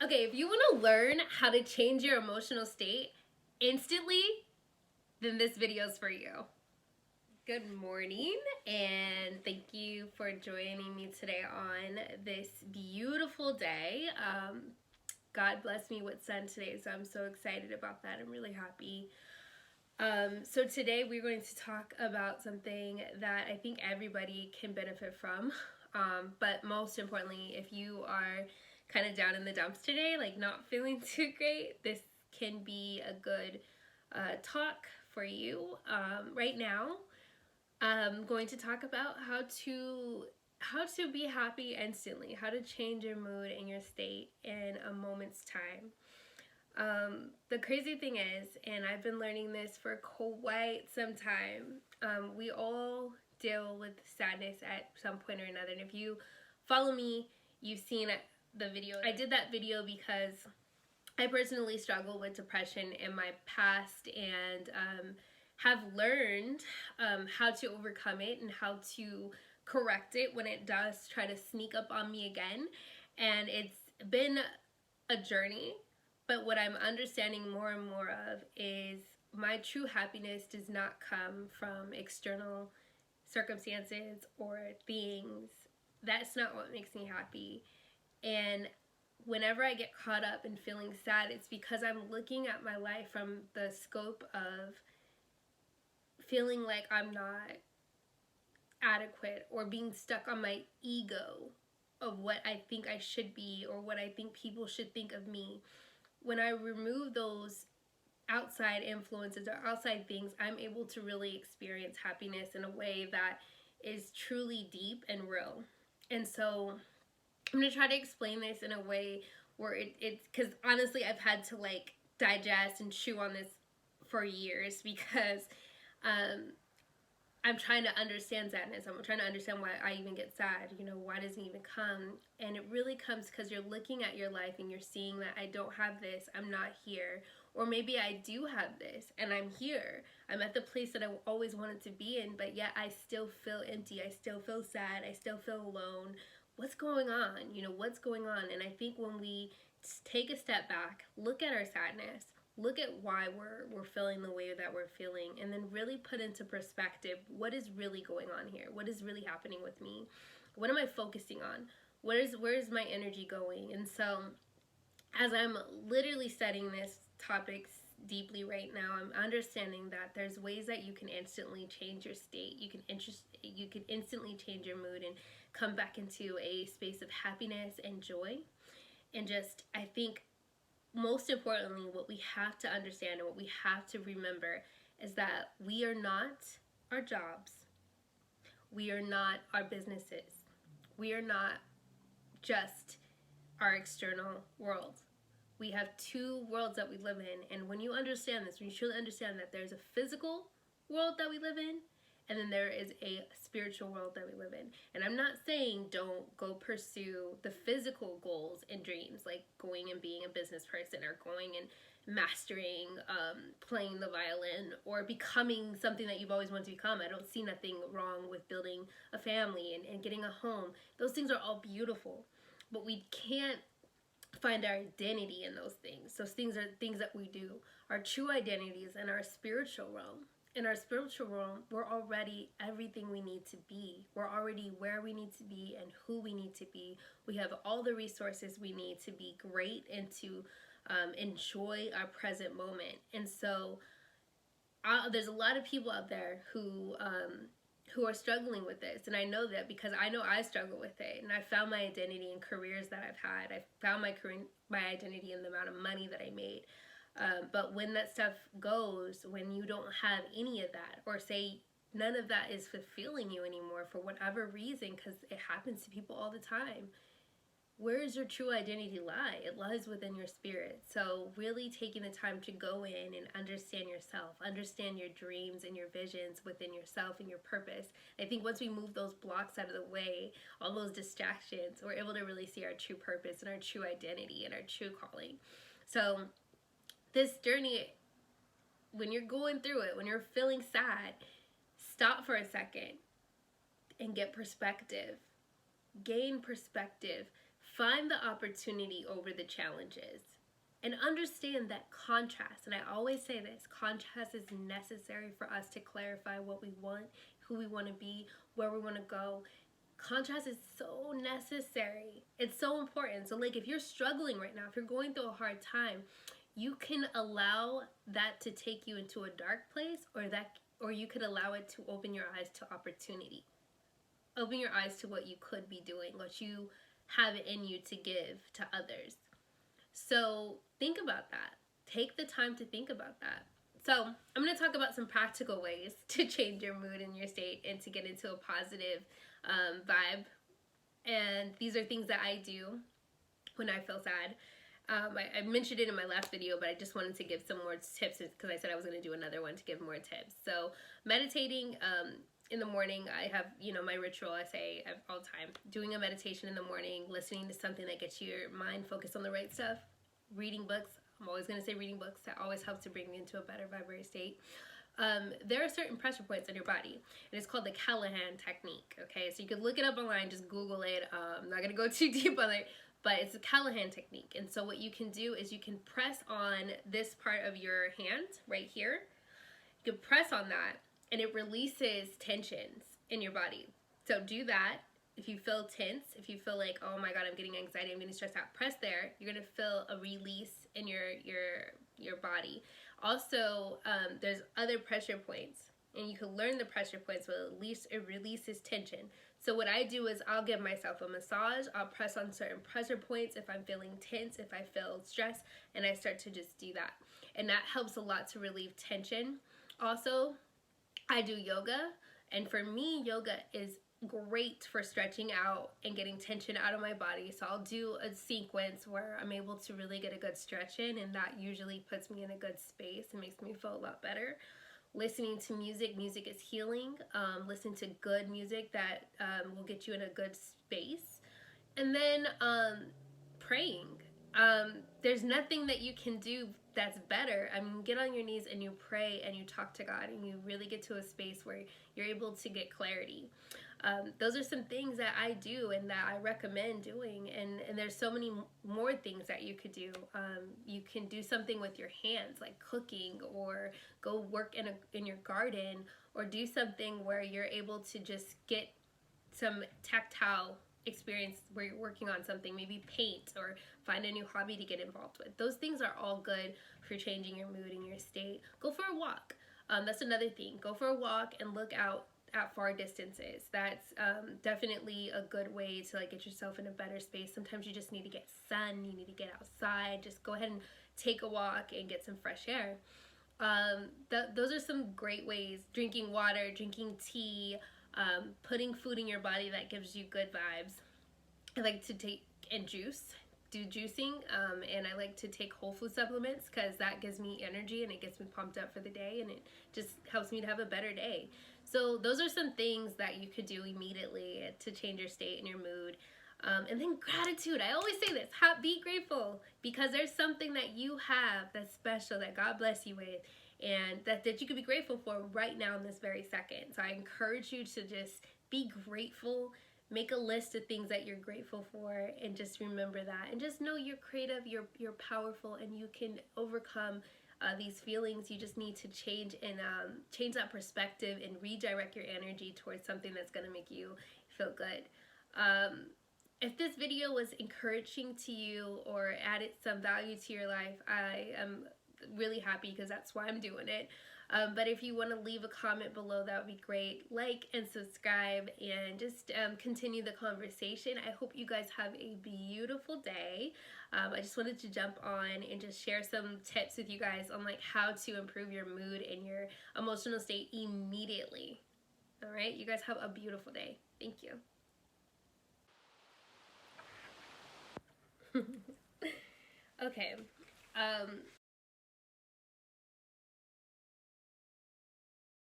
Okay, if you want to learn how to change your emotional state instantly, then this video is for you. Good morning, and thank you for joining me today on this beautiful day. God bless me with sun today, so I'm so excited about that. I'm really happy. So today we're going to talk about something that I think everybody can benefit from. But most importantly, if you are kind of down in the dumps today, like not feeling too great, this can be a good talk for you. Right now, I'm going to talk about how to be happy instantly, how to change your mood and your state in a moment's time. The crazy thing is, and I've been learning this for quite some time, we all deal with sadness at some point or another. And if you follow me, you've seen the video. I did that video because I personally struggle with depression in my past and have learned how to overcome it and how to correct it when it does try to sneak up on me again. And it's been a journey, but what I'm understanding more and more of is my true happiness does not come from external circumstances or things. That's not what makes me happy. And whenever I get caught up in feeling sad, it's because I'm looking at my life from the scope of feeling like I'm not adequate or being stuck on my ego of what I think I should be or what I think people should think of me. When I remove those outside influences or outside things, I'm able to really experience happiness in a way that is truly deep and real. And so I'm gonna try to explain this in a way where it's because honestly, I've had to like digest and chew on this for years because um, I'm trying to understand sadness. I'm trying to understand why I even get sad. Why does it even come? And it really comes because you're looking at your life and you're seeing that I don't have this, I'm not here. Or maybe I do have this and I'm here. I'm at the place that I always wanted to be in, but yet I still feel empty. I still feel sad. I still feel alone. What's going on? What's going on? And I think when we take a step back, look at our sadness, look at why we're feeling the way that we're feeling, and then really put into perspective what is really going on here, what is really happening with me, what am I focusing on, where's my energy going. And so as I'm literally studying this topic deeply right now, I'm understanding that there's ways that you can instantly change your state. You can instantly change your mood and come back into a space of happiness and joy. And just, I think most importantly, what we have to understand and what we have to remember is that we are not our jobs. We are not our businesses. We are not just our external world. We have two worlds that we live in. And when you understand this, when you truly understand that there's a physical world that we live in, and then there is a spiritual world that we live in. And I'm not saying don't go pursue the physical goals and dreams, like going and being a business person or going and mastering playing the violin or becoming something that you've always wanted to become. I don't see nothing wrong with building a family and getting a home. Those things are all beautiful, but we can't find our identity in those things. Those things are things that we do. Our true identity is in our spiritual realm. In our spiritual realm, we're already everything we need to be. We're already where we need to be and who we need to be. We have all the resources we need to be great and to enjoy our present moment. And so there's a lot of people out there who are struggling with this, and I know that because I know I struggle with it, and I found my identity in careers that I've had. I found my identity in the amount of money that I made. But when that stuff goes, when you don't have any of that, or say none of that is fulfilling you anymore for whatever reason, because it happens to people all the time, where does your true identity lie? It lies within your spirit. So really taking the time to go in and understand yourself, understand your dreams and your visions within yourself and your purpose. I think once we move those blocks out of the way, all those distractions, we're able to really see our true purpose and our true identity and our true calling. So this journey, when you're going through it, when you're feeling sad, stop for a second and get perspective. Gain perspective. Find the opportunity over the challenges. And understand that contrast, and I always say this, contrast is necessary for us to clarify what we want, who we want to be, where we want to go. Contrast is so necessary. It's so important. So like if you're struggling right now, if you're going through a hard time, you can allow that to take you into a dark place, or you could allow it to open your eyes to opportunity. Open your eyes to what you could be doing, what you have in you to give to others. So think about that. Take the time to think about that. So I'm going to talk about some practical ways to change your mood and your state and to get into a positive vibe. And these are things that I do when I feel sad. I mentioned it in my last video, but I just wanted to give some more tips because I said I was going to do another one to give more tips. So meditating in the morning, I have, my ritual, I say all the time. Doing a meditation in the morning, listening to something that gets your mind focused on the right stuff, reading books. I'm always going to say reading books. That always helps to bring me into a better vibratory state. There are certain pressure points in your body, and it's called the Callahan technique, okay? So you could look it up online, just Google it. I'm not going to go too deep on it, but it's a Callahan technique. And so what you can do is you can press on this part of your hand right here. You can press on that, and it releases tensions in your body. So do that. If you feel tense, if you feel like, oh my God, I'm getting anxiety, I'm getting stressed out, press there. You're gonna feel a release in your body. Also, there's other pressure points, and you can learn the pressure points, but at least it releases tension. So what I do is I'll give myself a massage. I'll press on certain pressure points if I'm feeling tense, if I feel stressed, and I start to just do that. And that helps a lot to relieve tension. Also, I do yoga, and for me, yoga is great for stretching out and getting tension out of my body. So I'll do a sequence where I'm able to really get a good stretch in, and that usually puts me in a good space and makes me feel a lot better. Listening to music is healing. Listen to good music that will get you in a good space. And then praying. There's nothing that you can do that's better. I mean, get on your knees and you pray and you talk to God and you really get to a space where you're able to get clarity. Those are some things that I do and that I recommend doing, and there's so many more things that you could do. You can do something with your hands, like cooking, or go work in your garden, or do something where you're able to just get some tactile experience where you're working on something, maybe paint, or find a new hobby to get involved with. Those things are all good for changing your mood and your state. Go for a walk. That's another thing. Go for a walk and look out at far distances. That's definitely a good way to get yourself in a better space. Sometimes you just need to get sun, you need to get outside. Just go ahead and take a walk and get some fresh air. Those are some great ways. Drinking water, drinking tea, putting food in your body that gives you good vibes. I like to take and do juicing, and I like to take whole food supplements because that gives me energy and it gets me pumped up for the day, and it just helps me to have a better day. So those are some things that you could do immediately to change your state and your mood. And then gratitude. I always say this, be grateful, because there's something that you have that's special that God bless you with, and that you could be grateful for right now in this very second. So I encourage you to just be grateful. Make a list of things that you're grateful for, and just remember that. And just know you're creative, you're powerful, and you can overcome these feelings. You just need to change change that perspective and redirect your energy towards something that's going to make you feel good. If this video was encouraging to you or added some value to your life, I am really happy because that's why I'm doing it. But if you want to leave a comment below, that would be great. Like and subscribe, and just continue the conversation. I hope you guys have a beautiful day. I just wanted to jump on and just share some tips with you guys on how to improve your mood and your emotional state immediately. All right, you guys have a beautiful day. Thank you. Okay.